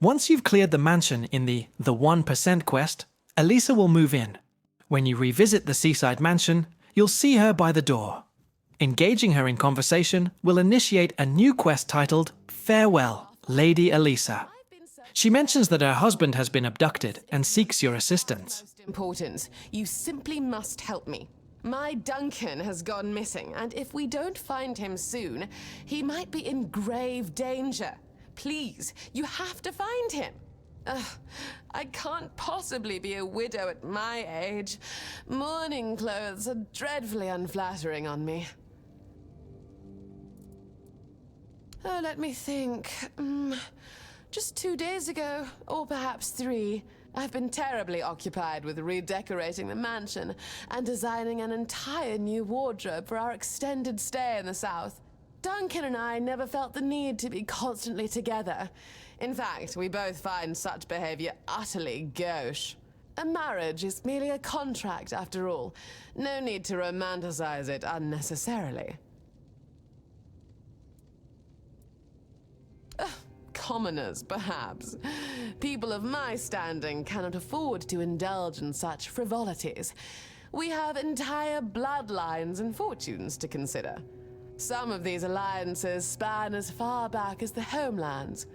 Once you've cleared the mansion in the 1% quest, Alisa will move in. When you revisit the Seaside Mansion, you'll see her by the door. Engaging her in conversation will initiate a new quest titled Farewell, Lady Alisa. She mentions that her husband has been abducted and seeks your assistance. Most important, you simply must help me. My Duncan has gone missing, and if we don't find him soon, he might be in grave danger. Please, you have to find him. I can't possibly be a widow at my age. Mourning clothes are dreadfully unflattering on me. Oh, let me think. Just 2 days ago, or perhaps 3, I've been terribly occupied with redecorating the mansion and designing an entire new wardrobe for our extended stay in the south. Duncan and I never felt the need to be constantly together. In fact, we both find such behavior utterly gauche. A marriage is merely a contract, after all. No need to romanticize it unnecessarily. Commoners, perhaps. People of my standing cannot afford to indulge in such frivolities. We have entire bloodlines and fortunes to consider. Some of these alliances span as far back as the homelands.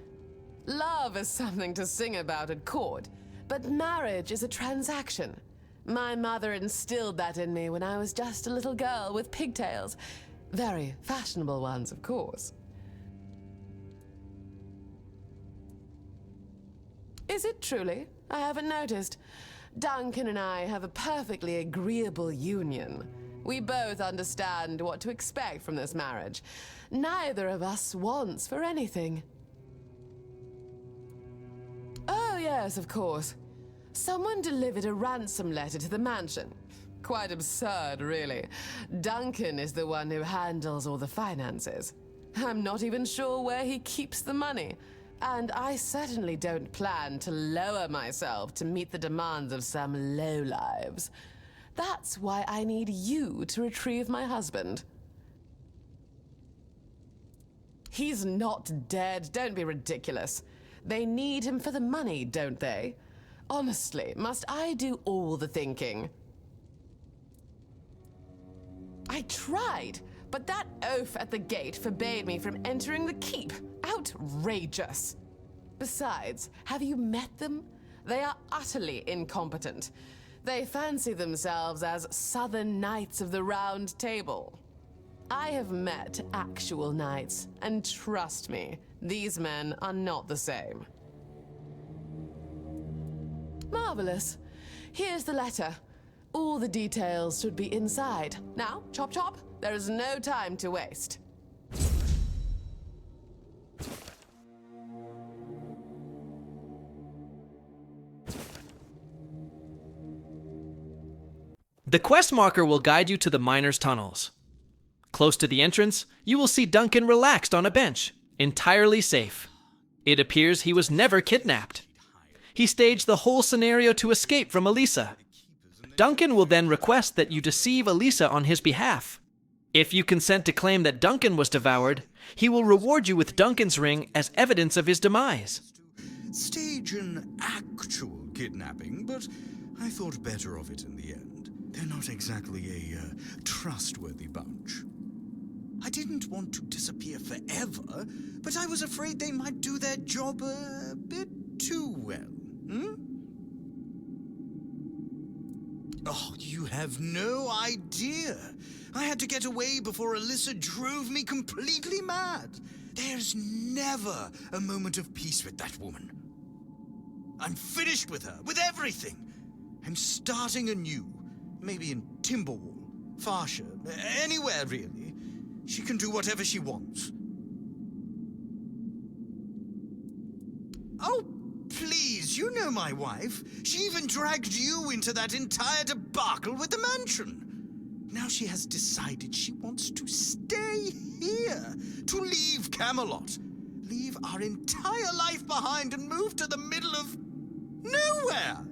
Love is something to sing about at court, but marriage is a transaction. My mother instilled that in me when I was just a little girl with pigtails. Very fashionable ones, of course. Is it truly? I haven't noticed. Duncan and I have a perfectly agreeable union. We both understand what to expect from this marriage. Neither of us wants for anything. Oh, yes, of course. Someone delivered a ransom letter to the mansion. Quite absurd, really. Duncan is the one who handles all the finances. I'm not even sure where he keeps the money. And I certainly don't plan to lower myself to meet the demands of some lowlives. That's why I need you to retrieve my husband. He's not dead. Don't be ridiculous. They need him for the money, don't they? Honestly, must I do all the thinking? I tried, but that oaf at the gate forbade me from entering the keep. Outrageous. Besides, have you met them? They are utterly incompetent. They fancy themselves as Southern Knights of the Round Table. I have met actual knights, and trust me, these men are not the same. Marvelous. Here's the letter. All the details should be inside. Now, chop chop, there is no time to waste. The quest marker will guide you to the miner's tunnels. Close to the entrance, you will see Duncan relaxed on a bench, entirely safe. It appears he was never kidnapped. He staged the whole scenario to escape from Alisa. Duncan will then request that you deceive Alisa on his behalf. If you consent to claim that Duncan was devoured, he will reward you with Duncan's ring as evidence of his demise. Stage an actual kidnapping, but I thought better of it in the end. They're not exactly a trustworthy bunch. I didn't want to disappear forever, but I was afraid they might do their job a bit too well. Oh, you have no idea. I had to get away before Alisa drove me completely mad. There's never a moment of peace with that woman. I'm finished with her, with everything. I'm starting anew. Maybe in Timberwall, Farsha, anywhere really. She can do whatever she wants. Oh, please, you know my wife. She even dragged you into that entire debacle with the mansion. Now she has decided she wants to stay here, to leave Camelot, leave our entire life behind and move to the middle of nowhere.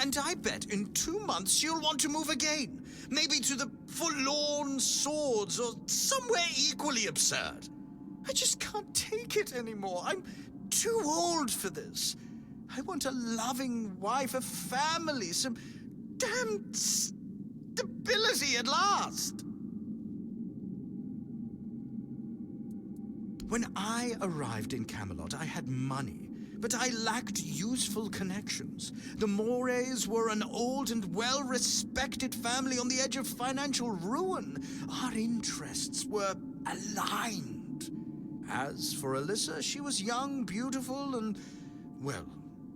And I bet in 2 months she'll want to move again. Maybe to the Forlorn Swords or somewhere equally absurd. I just can't take it anymore. I'm too old for this. I want a loving wife, a family, some damn stability at last. When I arrived in Camelot, I had money, but I lacked useful connections. The Morays were an old and well-respected family on the edge of financial ruin. Our interests were aligned. As for Alisa, she was young, beautiful, and, well,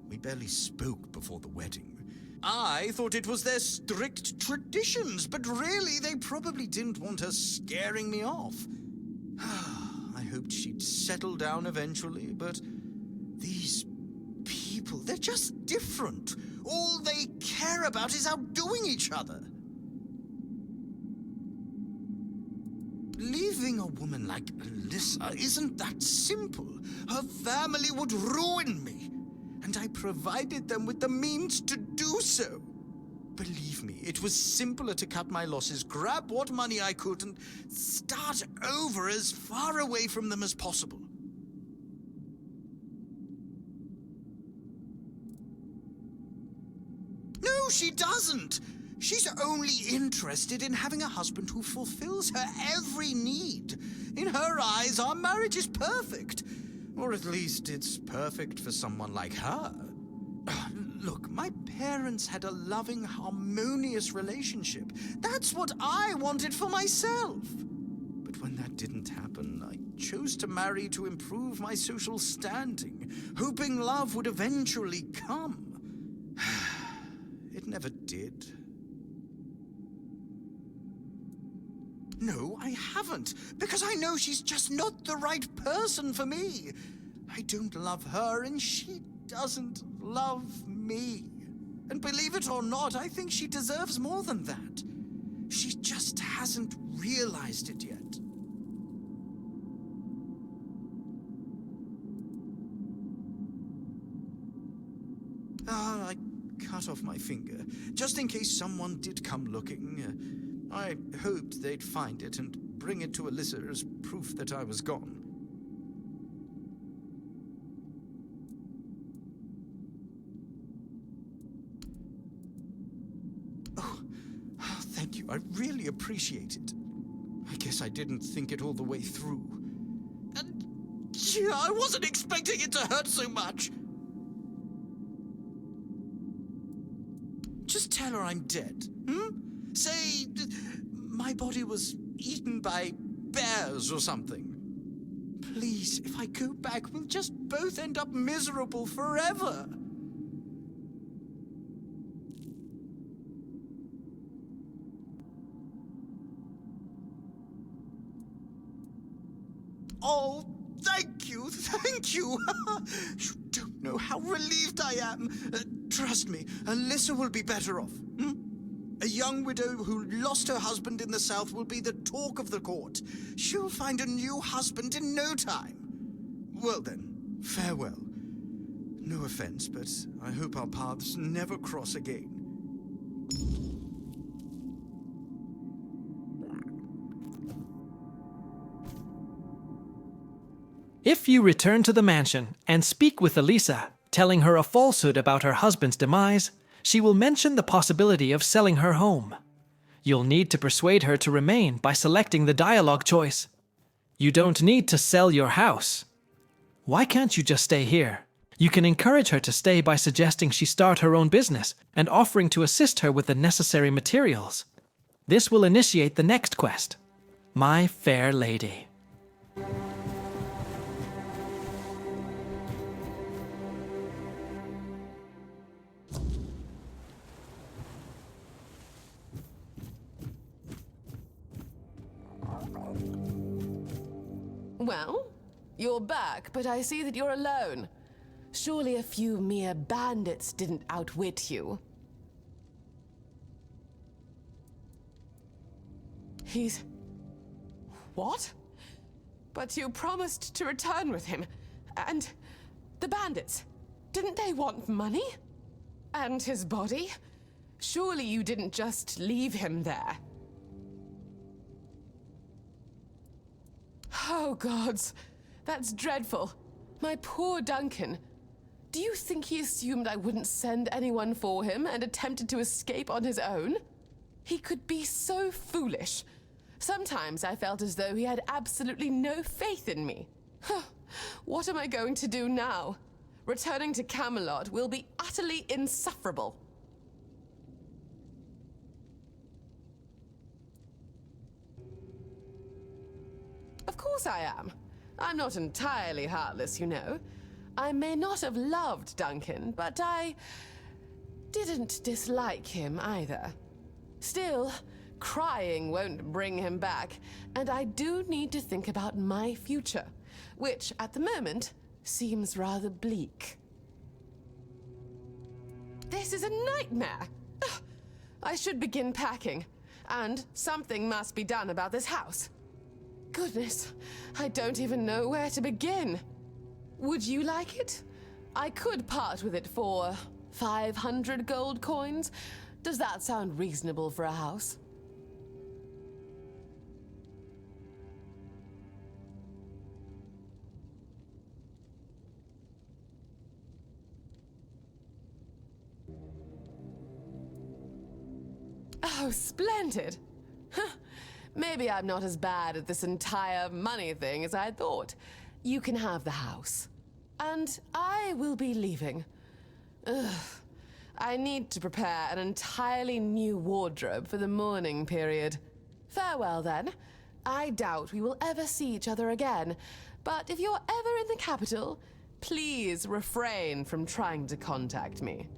we barely spoke before the wedding. I thought it was their strict traditions, but really they probably didn't want her scaring me off. I hoped she'd settle down eventually, but these people, they're just different. All they care about is outdoing each other. Leaving a woman like Alisa isn't that simple. Her family would ruin me, and I provided them with the means to do so. Believe me, it was simpler to cut my losses, grab what money I could, and start over as far away from them as possible. No, she doesn't. She's only interested in having a husband who fulfills her every need. In her eyes, our marriage is perfect. Or at least it's perfect for someone like her. Look, my parents had a loving, harmonious relationship. That's what I wanted for myself. But when that didn't happen, I chose to marry to improve my social standing, hoping love would eventually come. It never did. No, I haven't, because I know she's just not the right person for me. I don't love her, and she doesn't love me. And believe it or not, I think she deserves more than that. She just hasn't realized it yet. I cut off my finger, just in case someone did come looking. I hoped they'd find it and bring it to Alisa as proof that I was gone. Oh, thank you. I really appreciate it. I guess I didn't think it all the way through. I wasn't expecting it to hurt so much. Just tell her I'm dead, Say, my body was eaten by bears or something. Please, if I go back, we'll just both end up miserable forever. Oh, thank you, thank you. You don't know how relieved I am. Trust me, Alisa will be better off. A young widow who lost her husband in the south will be the talk of the court. She'll find a new husband in no time. Well then, farewell. No offense, but I hope our paths never cross again. If you return to the mansion and speak with Alisa, telling her a falsehood about her husband's demise, she will mention the possibility of selling her home. You'll need to persuade her to remain by selecting the dialogue choice. You don't need to sell your house. Why can't you just stay here? You can encourage her to stay by suggesting she start her own business and offering to assist her with the necessary materials. This will initiate the next quest, My Fair Lady. Well, you're back, but I see that you're alone. Surely a few mere bandits didn't outwit you. He's... What? But you promised to return with him. And the bandits, didn't they want money? And his body? Surely you didn't just leave him there. Oh, gods. That's dreadful. My poor Duncan. Do you think he assumed I wouldn't send anyone for him and attempted to escape on his own? He could be so foolish. Sometimes I felt as though he had absolutely no faith in me. What am I going to do now? Returning to Camelot will be utterly insufferable. Of course I am. I'm not entirely heartless, you know. I may not have loved Duncan, but I didn't dislike him either. Still, crying won't bring him back, and I do need to think about my future, which at the moment seems rather bleak. This is a nightmare! Ugh. I should begin packing, and something must be done about this house. Goodness, I don't even know where to begin. Would you like it? I could part with it for 500 gold coins. Does that sound reasonable for a house? Oh, splendid! Maybe I'm not as bad at this entire money thing as I thought. You can have the house. And I will be leaving. Ugh. I need to prepare an entirely new wardrobe for the mourning period. Farewell, then. I doubt we will ever see each other again, but if you're ever in the capital, please refrain from trying to contact me.